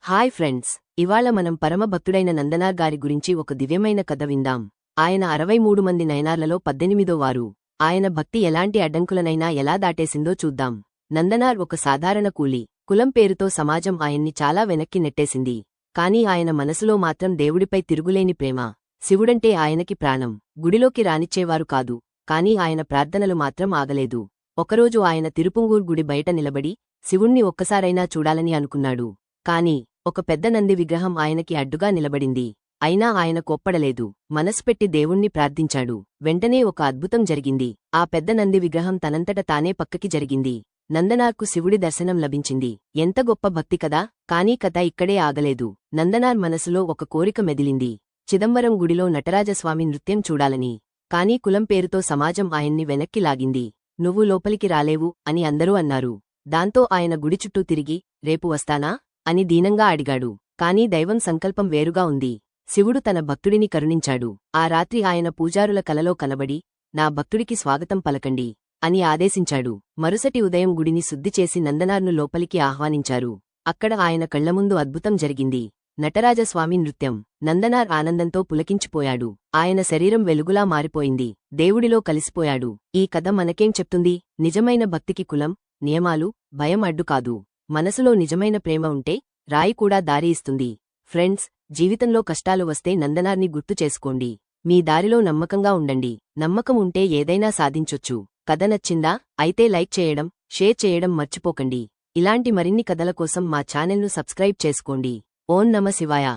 Hi friends, ఇవాళ మనం పరమభక్తుడైన నందనార్ గారి గురించి ఒక దివ్యమైన కథ విందాం. ఆయన 63 మంది నయనార్లలో 18వ వారు. ఆయన భక్తి ఎలాంటి అడ్డంకులనైనా ఎలా దాటేసిందో చూద్దాం. నందనార్ ఒక సాధారణ కూలి. కులం పేరుతో సమాజం ఆయన్ని చాలా వెనక్కి నెట్టేసింది. కాని ఆయన మనసులో మాత్రం దేవుడిపై తిరుగులేని ప్రేమ. శివుడంటే ఆయనకి ప్రాణం. గుడిలోకి రానిచ్చేవారు కాదు, కాని ఆయన ప్రార్థనలు మాత్రం ఆగలేదు. ఒకరోజు ఆయన తిరుపుంగూర్ గుడి బయట నిలబడి శివుణ్ణి ఒక్కసారైనా చూడాలని అనుకున్నాడు. కాని ఒక పెద్ద నంది విగ్రహం ఆయనకి అడ్డుగా నిలబడింది. అయినా ఆయన కోప్పడలేదు. మనస్పెట్టి దేవుణ్ణి ప్రార్థించాడు. వెంటనే ఒక అద్భుతం జరిగింది. ఆ పెద్ద నంది విగ్రహం తనంతట తానే పక్కకి జరిగింది. నందనార్కు శివుడి దర్శనం లభించింది. ఎంత గొప్ప భక్తి కదా! కానీ కథ ఇక్కడే ఆగలేదు. నందనార్ మనసులో ఒక కోరిక మెదిలింది. చిదంబరం గుడిలో నటరాజస్వామి నృత్యం చూడాలని. కానీ కులం పేరుతో సమాజం ఆయన్ని వెనక్కి లాగింది. నువ్వు లోపలికి రాలేవు అని అందరూ అన్నారు. దాంతో ఆయన గుడి చుట్టూ తిరిగి, రేపు వస్తానా అని దీనంగా అడిగాడు. కాని దైవం సంకల్పం వేరుగా ఉంది. శివుడు తన భక్తుడిని కరుణించాడు. ఆ రాత్రి ఆయన పూజారుల కలలో కనబడి, నా భక్తుడికి స్వాగతం పలకండి అని ఆదేశించాడు. మరుసటి ఉదయం గుడిని శుద్ధిచేసి నందనార్ను లోపలికి ఆహ్వానించారు. అక్కడ ఆయన కళ్లముందు అద్భుతం జరిగింది. నటరాజస్వామి నృత్యం. నందనార్ ఆనందంతో పులకించిపోయాడు. ఆయన శరీరం వెలుగులా మారిపోయింది. దేవుడిలో కలిసిపోయాడు. ఈ కథ మనకేం చెప్తుంది? నిజమైన భక్తికి కులం, నియమాలు, భయం అడ్డు కాదు. మనసులో నిజమైన ప్రేమ ఉంటే రాయి కూడా దారి ఇస్తుంది. ఫ్రెండ్స్, జీవితంలో కష్టాలు వస్తే నందనార్ని గుర్తు చేసుకోండి. మీ దారిలో నమ్మకంగా ఉండండి. నమ్మకం ఉంటే ఏదైనా సాధించొచ్చు. కథ నచ్చిందా? అయితే లైక్ చేయడం, షేర్ చేయడం మర్చిపోకండి. ఇలాంటి మరిన్ని కథల కోసం మా ఛానల్ను సబ్స్క్రైబ్ చేసుకోండి. ఓం నమ శివాయ.